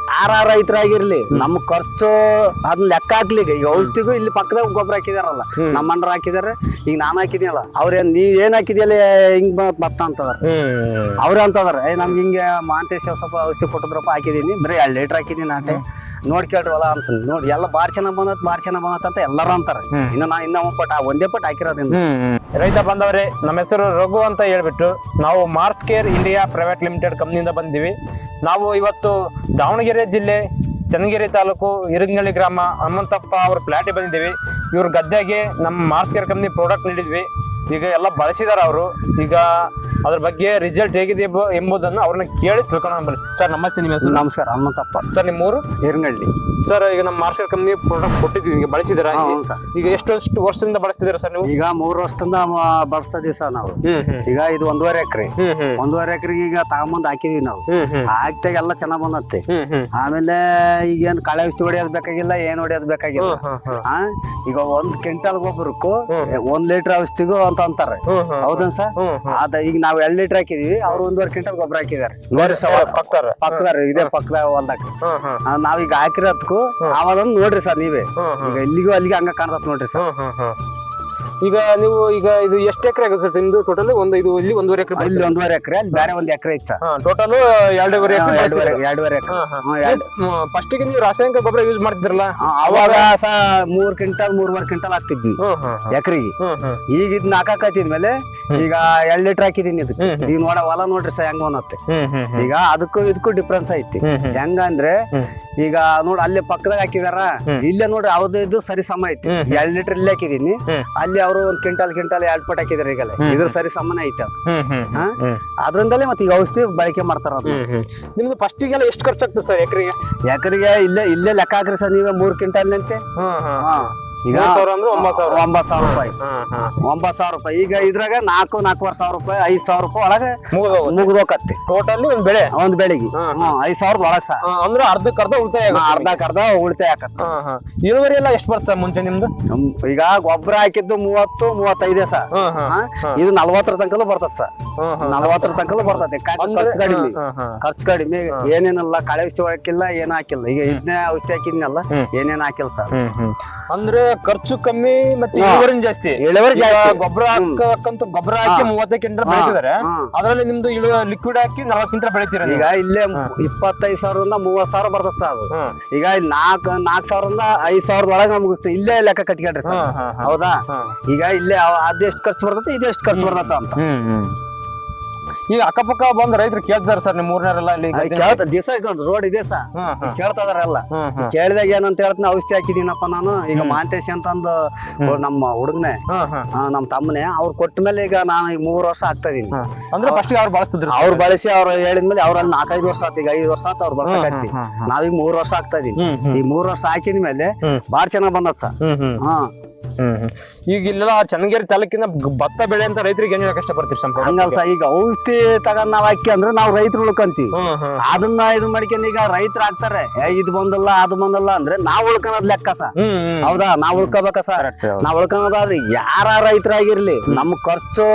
ಯಾರ ರೈತರಾಗಿರ್ಲಿ ನಮ್ ಖರ್ಚು ಅದನ್ನ ಲೆಕ್ಕ ಹಾಕ್ಲಿಕ್ಕೆ ಈಗ ಔಷಧಿಗೂ ಇಲ್ಲಿ ಪಕ್ಕದಾಗ ಗೊಬ್ಬರ ಹಾಕಿದಾರಲ್ಲ ನಮ್ಮ ಅಣ್ಣರು ಹಾಕಿದಾರೆ, ಈಗ ನಾನು ಹಾಕಿದ್ನಲ್ಲ ಅವ್ರೇನ್ ನೀವ್ ಏನ್ ಹಾಕಿದ್ಯಲ್ಲ ಹಿಂಗ್ ಬತ್ತ ಅಂತದಾರ. ಅವ್ರ ಅಂತದಾರ ನಮ್ಗೆ ಹಿಂಗೆ ಮಾಂತೇಶ ಸ್ವಲ್ಪ ಔಷಧಿ ಕೊಟ್ಟಿದ್ರಪ್ಪ ಹಾಕಿದೀನಿ, ಬರೀ 2 ಲೀಟರ್ ಹಾಕಿದೀನಿ ನಾಟೆ ನೋಡ್ಕೇಳ್ರವಲ್ಲ ಅಂತ ನೋಡಿ ಎಲ್ಲ ಬಾರಿ ಚೆನ್ನಾಗ್ ಬಂದತ್ ಅಂತ ಎಲ್ಲಾರು ಅಂತಾರ. ಇನ್ನು ನಾ ಒಂದೇ ಪಟ್ ಹಾಕಿರೋದ್ರಿಂದ. ರೈತ ಬಂದವ್ರೆ, ನಮ್ಮ ಹೆಸರು ರಘು ಅಂತ ಹೇಳ್ಬಿಟ್ಟು ನಾವು Mars care India private limited ಕಂಪ್ನಿಯಿಂದ ಬಂದಿವಿ. ನಾವು ಇವತ್ತು ದಾವಣಗೆರೆ ಜಿಲ್ಲೆ ಚನ್ನಗಿರಿ ತಾಲೂಕು ಇರಂಗಳಿ ಗ್ರಾಮ ಹನುಮಂತಪ್ಪ ಅವ್ರ ಪ್ಲಾಟಿಗೆ ಬಂದಿದ್ದೀವಿ. ಇವ್ರ ಗದ್ದೆಗೆ ನಮ್ಮ ಮಾರ್ಸ್ ಕೇರ್ ಕಂಪ್ನಿ ಪ್ರಾಡಕ್ಟ್ ನೀಡಿದ್ವಿ. ಈಗ ಎಲ್ಲ ಬಳಸಿದಾರ ಅವರು. ಈಗ ಅದ್ರ ಬಗ್ಗೆ ರಿಸಲ್ಟ್ ಹೇಗಿದೆ ಎಂಬುದನ್ನು ಅವ್ರನ್ನ ಕೇಳಿ ತಿಳ್ಕೊಂಡು ಬನ್ನಿ. ಸರ್ ನಮಸ್ತೆ, ನಿಮ್ಮ ಹೆಸರು? ನಮಸ್ಕಾರ, ಹನುಮಂತಪ್ಪ. ಸರ್ ನಿಮ್ಮೂರು? ಇರಂಗಳ್ಳಿ. ಸರ್ ಈಗ ನಮ್ಮ ಮಾರ್ಸ್ ಕೇರ್ ಕಂಪ್ನಿ ಪ್ರಾಡಕ್ಟ್ ಕೊಟ್ಟಿದ್ವಿ, ಈಗ ಬಳಸಿದಾರ? ಈಗ ಎಷ್ಟು ವರ್ಷದಿಂದ ಬಳಸ್ತಿದ್ದೀರಾ ಸರ್ ನೀವು? ಈಗ 3 ವರ್ಷದಿಂದ ಬಳಸ್ತಾ ಇದೀವಿ ಸರ್ ನಾವು. ಈಗ ಇದು 1.5 ಎಕರೆ. 1.5 ಎಕರೆಗೆ ಈಗ ತಗೊಂಬಂದ್ ಹಾಕಿದೀವಿ ನಾವು. ಹಾಕ್ತಾಗ ಎಲ್ಲ ಚೆನ್ನಾಗ್ ಬಂದತ್ತೆ. ಆಮೇಲೆ ಈಗೇನ್ ಕಳೆ ಔಷಧಿ ಹೊಡಿಯೋದ್ ಬೇಕಾಗಿಲ್ಲ, ಏನ್ ಹೊಡಿಯೋದ್ ಬೇಕಾಗಿಲ್ಲ. ಈಗ 1 ಕ್ವಿಂಟಲ್ ಗೊಬ್ಬರಕ್ಕೂ 1 ಲೀಟರ್ ಔಷಧಿಗೂ ಅಂತ ಅಂತಾರೆ. ಹೌದನ್ ಸರ್? ಅದ ಈಗ ನಾವ್ 2 ಲೀಟರ್ ಹಾಕಿದೀವಿ, ಅವ್ರು 1.5 ಕ್ವಿಂಟಲ್ ಗೊಬ್ಬರ ಹಾಕಿದಾರೆ. ನೋಡಿ ಸರ್, ಪಕ್ಕದಾರ ಇದೇ ಪಕ್ಕದ ಹೊಲ್ದಾಗ ನಾವೀಗ ಹಾಕಿರೋದಕ್ಕೂ ಅವದೊಂದು ನೋಡ್ರಿ ಸರ್ ನೀವೇ. ಈಗ ಇಲ್ಲಿಗೂ ಅಲ್ಲಿಗೆ ಹಂಗ ಕಾಣ್ತತ್ ನೋಡ್ರಿ ಸರ್. ಈಗ ನೀವು ಈಗ ಇದು ಎಷ್ಟು ಎಕರೆ ಆಗುತ್ತೆ ಸರ್ ನಿಮ್ದು ಟೋಟಲ್? ಇದು ಇಲ್ಲಿ 1.5 ಎಕರೆ, ಇಲ್ಲಿ 1.5 ಎಕರೆ, ಅಲ್ಲಿ ಬೇರೆ 1 ಎಕರೆ ಇತ್ತು ಸರ್. ಟೋಟಲ್ 2.5 ಎಕರೆ. ಫಸ್ಟ್ ಗೆ ನೀವು ರಾಸಾಯನಿಕ ಗೊಬ್ಬರ ಯೂಸ್ ಮಾಡ್ತಿದ್ರಲ್ಲ, ಅವಾಗ 3 ಕ್ವಿಂಟಲ್ 3.5 ಕ್ವಿಂಟಲ್ ಹಾಕ್ತಿದ್ವಿ ಎಕರೆಗೆ. ಈಗ ಇದನ್ನ ಹಾಕಾಕತ್ತಿದ್ಮೇಲೆ ಈಗ 2 ಲೀಟರ್ ಹಾಕಿದೀನಿ ಇದಕ್ಕೆ. ಈಗ ಹೊಲ ನೋಡ್ರಿ ಸರ್ ಹೆಂಗ ಅನ್ನತ್ತೆ. ಈಗ ಅದಕ್ಕೂ ಇದಕ್ಕೂ ಡಿಫ್ರೆನ್ಸ್ ಐತಿ. ಹೆಂಗಂದ್ರೆ ಈಗ ನೋಡ್ರಿ ಅಲ್ಲಿ ಪಕ್ಕದಾಗ ಹಾಕಿದಾರ, ಇಲ್ಲೇ ನೋಡ್ರಿ ಅವ್ರದ್ದು ಇದು ಸರಿ ಸಮ ಐತಿ. 2 ಲೀಟರ್ ಇಲ್ಲಿ ಹಾಕಿದೀನಿ, ಅಲ್ಲಿ ಅವರು 1 ಕ್ವಿಂಟಲ್ 2 ಪಟ್ ಹಾಕಿದಾರೆ. ಈಗಲೇ ಇದ್ರ ಸರಿ ಸಮಾನ ಐತೆ ಅದ್ರಿಂದಲೇ ಮತ್ತೆ ಈಗ ಔಷಧಿ ಬಳಕೆ ಮಾಡ್ತಾರ. ನಿಮ್ದು ಫಸ್ಟ್ ಗೆಲ್ಲ ಎಷ್ಟು ಖರ್ಚಾಗ್ತದೆ ಸರ್ ಎಕರೆಗೆ? ಎಕರೆಗೆ ಇಲ್ಲೇ ಲೆಕ್ಕ ಹಾಕ್ರಿ ಸರ್ ನೀವೇ 3 ಕ್ವಿಂಟಲ್ ನಂತೆ. ಈಗ 9,000 ರೂಪಾಯಿ. 9,000 ರೂಪಾಯಿ. ಈಗ ಇದ್ರಾಗ 4,000 ರೂಪಾಯಿ 5,000 ರೂಪಾಯಿ ಒಳಗೆ ಮುಗ್ದೋಕತ್ತೆ ಟೋಟಲ್ ಒಂದ್ ಬೆಳಿಗ್ಗೆ. 5,000 ಒಳಗ್ ಸರ್. ಅಂದ್ರೆ ಅರ್ಧಕ್ಕರ್ಧ ಉಳಿತಾಯ, ಅರ್ಧಕ್ಕರ್ಧ ಉಳಿತಾಯ ಆಗತ್ತೆ. ಇಳುವರಿ ಎಲ್ಲ ಎಷ್ಟು ಬರ್ತದೆ ಸರ್ ಮುಂಚೆ ನಿಮ್ದು? ಈಗ ಗೊಬ್ಬರ ಹಾಕಿದ್ದು 30-35 ಸರ್. ಇದು 40 ತನಕಲ್ಲೂ ಬರ್ತದ ಸರ್. 40 ತನಕಲ್ಲೂ ಬರ್ತದೆ. ಖರ್ಚು ಕಡಿಮೆ, ಏನೇನಲ್ಲ ಕಳೆ ಔಷಧಿ ಹಾಕಿಲ್ಲ, ಏನ್ ಹಾಕಿಲ್ಲ. ಈಗ ಇದನ್ನೇ ಔಷಧಿ ಹಾಕಿದ್ನಲ್ಲ, ಏನೇನ್ ಹಾಕಿಲ್ಲ ಸರ್. ಅಂದ್ರೆ ಖರ್ಚು ಕಮ್ಮಿ ಮತ್ತೆ ಇಳುವರಿ ಜಾಸ್ತಿ. ಗೊಬ್ಬರ ಹಾಕಂತ ಗೊಬ್ಬರ ಹಾಕಿ 30 ಕ್ವಿಂಟಲ್ ಬೆಳಿತಿದಾರೆ, ಅದ್ರಲ್ಲಿ ನಿಮ್ದು ಲಿಕ್ವಿಡ್ ಹಾಕಿ 40 ಕ್ವಿಂಟಲ್ ಬೆಳಿತೀರ. ಈಗ ಇಲ್ಲೇ 25,000ರಿಂದ 30,000 ಬರ್ತದ ಸರ್ ಅದು. ಈಗ ಇಲ್ಲಿ 4,000ರಿಂದ 5,000 ಒಳಗೆ ಮುಗಿಸ್ತೀವಿ. ಇಲ್ಲೇ ಲೆಕ್ಕ ಕಟ್ಕೊಂಡ್ರಿ ಸರ್. ಹೌದಾ? ಈಗ ಇಲ್ಲೇ ಅದೆಷ್ಟು ಖರ್ಚು ಬರ್ತೈತಿ, ಇದೆಷ್ಟು ಖರ್ಚು ಬರ್ತೈತ ಅಂತ. ಈಗ ಅಕ್ಕಪಕ್ಕ ಬಂದ್ ರೈತರು ಕೇಳ್ತಾರ ಸರ್, ನಿಮ್ ಊರ್ನಾರೆಲ್ಲ ದಿವಸ ರೋಡ್ ಇದೆ ಸರ್, ಕೇಳ್ತಾರಲ್ಲ. ಕೇಳಿದಾಗ ಏನಂತ ಹೇಳ್ತೀನಿ, ಔಷಧಿ ಹಾಕಿದೀನಪ್ಪ ನಾನು. ಈಗ ಮಾಂತೇಶ್ ಅಂತಂದು ನಮ್ಮ ಹುಡುಗನೆ, ನಮ್ ತಮ್ಮನೆ, ಅವ್ರು ಕೊಟ್ಟ ಮೇಲೆ ಈಗ ನಾನು ಈಗ 3 ವರ್ಷ ಆಗ್ತಾ ಇದೀನಿ. ಅಂದ್ರೆ ಫಸ್ಟ್ ಅವ್ರು ಬಳಸ್ತಿದ್ರು, ಅವ್ರು ಬಳಸಿ ಅವ್ರು ಹೇಳಿದ್ಮೇಲೆ ಅವ್ರಲ್ಲಿ 4-5 ವರ್ಷ ಆಯ್ತು. ಈಗ 5 ವರ್ಷ ಆಯ್ತು ಅವ್ರು ಬಳಸಕ್. ನಾವೀಗ 3 ವರ್ಷ ಆಗ್ತಾ ಇದೀನಿ. ಈ 3 ವರ್ಷ ಹಾಕಿದ ಮೇಲೆ ಬಾಳ್ ಚೆನ್ನಾಗ್ ಬಂದತ್ ಸರ್. ಈಗ ಇಲ್ಲೆಲ್ಲ ಚನ್ನಗಿರಿ ತಾಲೂಕಿನ ಭತ್ತ ಬೆಳೆ ಅಂತ ರೈತರಿಗೆ ಏನ್ ಹೇಳಕ್ ಇಷ್ಟಪಡ್ತೀವಿ? ಹಂಗಲ್ಲ ಸರ್, ಈಗ ಔಷಧಿ ತಗೊಂಡ್ ನಾವ್ ಹಾಕಿ ಅಂದ್ರೆ ನಾವ್ ರೈತರು ಉಳ್ಕಂತೀವಿ. ಅದನ್ನ ಇದು ಮಾಡ್ಕೊಂಡು ಈಗ ರೈತರು ಹಾಕ್ತಾರೆ, ಇದು ಬಂದಲ್ಲ ಅದು ಬಂದಲ್ಲ ಅಂದ್ರೆ ನಾವ್ ಉಳ್ಕೊಳೋದ್ ಲೆಕ್ಕ ಸರ್. ಹೌದಾ? ನಾವ್ ಉಳ್ಕೋಬೇಕ ಸರ್. ನಾವ್ ಉಳ್ಕೊಳೋದಾದ್ರೆ ಯಾರ ರೈತರಾಗಿರ್ಲಿ ನಮ್ ಖರ್ಚು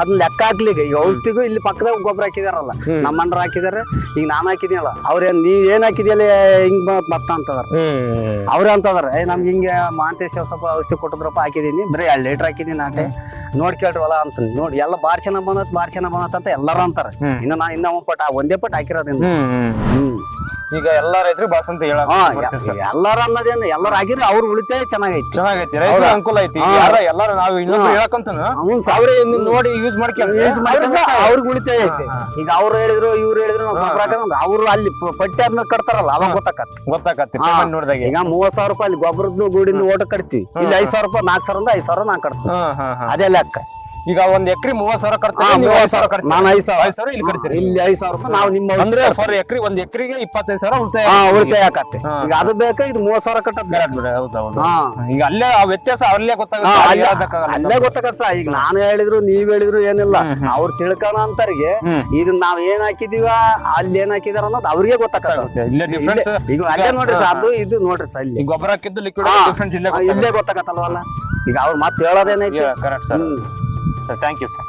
ಅದನ್ನ ಲೆಕ್ಕ ಹಾಕ್ಲಿಕ್ಕೆ. ಈಗ ಔಷಧಿಗೂ ಇಲ್ಲಿ ಪಕ್ಕದಾಗ ಗೊಬ್ಬರ ಹಾಕಿದಾರಲ್ಲ, ನಮ್ಮ ಅಣ್ಣರು ಹಾಕಿದಾರೆ, ಈಗ ನಾನು ಹಾಕಿದೀನಲ್ಲ, ಅವ್ರೇನ್ ನೀವ್ ಏನ್ ಹಾಕಿದ್ಯಲ್ಲ ಹಿಂಗ್ ಬತ್ತ ಅಂತದಾರ. ಅವ್ರೇ ಅಂತದಾರ ನಮ್ಗೆ ಹಿಂಗೆ ಮಾಂತೇಶ ಸ್ವಲ್ಪ ಔಷಧಿ ಕೊಟ್ಟಿದ್ರಪ್ಪ ಹಾಕಿದೀನಿ, ಬರೀ 2 ಲೀಟರ್ ಹಾಕಿದೀನಿ ನಾಟೆ ನೋಡ್ಕೇಳ್ರವಲ್ಲ ಅಂತ ನೋಡಿ ಎಲ್ಲ ಬಾರಿ ಚೆನ್ನಾಗ್ ಬಂದತ್ ಅಂತ ಎಲ್ಲಾರು ಅಂತಾರ. ಇನ್ನು ನಾ ಒಂದೇ ಪಟ್ ಹಾಕಿರೋದ್ರಿಂದ. ಈಗ ಎಲ್ಲಾ ರೈತರು ಬಳಸಂತ ಎಲ್ಲಾರು ಅನ್ನೋದೇನು ಎಲ್ಲಾರು ಆಗಿರಿ ಅವ್ರು ಉಳಿತಾಯ ಚೆನ್ನಾಗೈತಿ. ರೈತರ ಅನುಕೂಲ ಐತಿ. ಎಲ್ಲಾರು ನಾವು ಇನ್ನೊಂದು ಹೇಳಕಂತ ನೋಡಿ ಯೂಸ್ ಮಾಡ್ಕೊಂಡು ಅವ್ರಿಗೆ ಉಳಿತಾಯ ಐತಿ. ಈಗ ಅವ್ರು ಹೇಳಿದ್ರು ಇವ್ರು ಹೇಳಿದ್ರು ಅವ್ರು ಅಲ್ಲಿ ಪಟ್ಟಿ ಆದ್ಮೇಲೆ ಕಟ್ತಾರಲ್ಲ, ಅವಾಗ ಗೊತ್ತಾಕತ್ತೆ ನೋಡಿದಾಗ. ಈಗ 30,000 ರೂಪಾಯಿ ಅಲ್ಲಿ ಗೊಬ್ಬರದ್ದು ಗೂಡಿಂದ ಓಟ ಕಟ್ತೀವಿ, ಇಲ್ಲಿ 5,000 ರೂಪಾಯಿ 4,000ರಿಂದ 5,000 ನಾ ಕಟ್ತೀವಿ. ಅದೇ ಲೆಕ್ಕ. ಈಗ 1 ಎಕರೆ 30,000 ಕಟ್ತೀವಿ, ನಾನು 5,000 ಇಲ್ಲಿ ಕಟ್ತೀರಿ. ಇಲ್ಲಿ 5,000 ರೂಪಾಯಿ ನಾವು ನಿಮ್ಮ ಅಂದ್ರೆ ಫಾರ್ ಎಕರೆ 1 ಎಕರೆಗೆ 25,000 ಉಳಿತಾಯ ಆಕತ್ತೆ. ಈಗ ಅದು ಬೇಕಾ ಇದು 30,000 ಕಟ್ಟದ್. ಈಗ ಅಲ್ಲೇ ವ್ಯತ್ಯಾಸ ಅಲ್ಲೇ ಗೊತ್ತಾಗುತ್ತೆ. ಅಲ್ಲೇ ಗೊತ್ತಾಗತ್ತ ಸರ್. ಈಗ ನಾನು ಹೇಳಿದ್ರು ನೀವ್ ಹೇಳಿದ್ರು ಏನಿಲ್ಲ, ಅವ್ರು ತಿಳ್ಕೊಳ ಅಂತರಿಗೆ ಇದನ್ನ ನಾವ್ ಏನ್ ಹಾಕಿದೀವ ಅಲ್ಲಿ ಏನ್ ಹಾಕಿದಾರ ಅನ್ನೋದು ಅವ್ರಿಗೆ ಗೊತ್ತಾಗತ್ತೆ. ಈಗ ಅಲ್ಲೇ ನೋಡ್ರಿ ಸರ್, ಅದು ಇದು ನೋಡ್ರಿ ಸರ್, ಇಲ್ಲಿ ಗೊಬ್ಬರ ಹಾಕಿದ್ದು ಲಿಕ್ವಿಡ್ ಡಿಫರೆನ್ಸ್ ಇಲ್ಲೇ ಗೊತ್ತಾಗತ್ತಲ್ವಲ್ಲ. ಈಗ ಅವ್ರು ಮತ್ತೆ ಹೇಳೋದೇನೈತಿ. Correct sir. Thank you sir.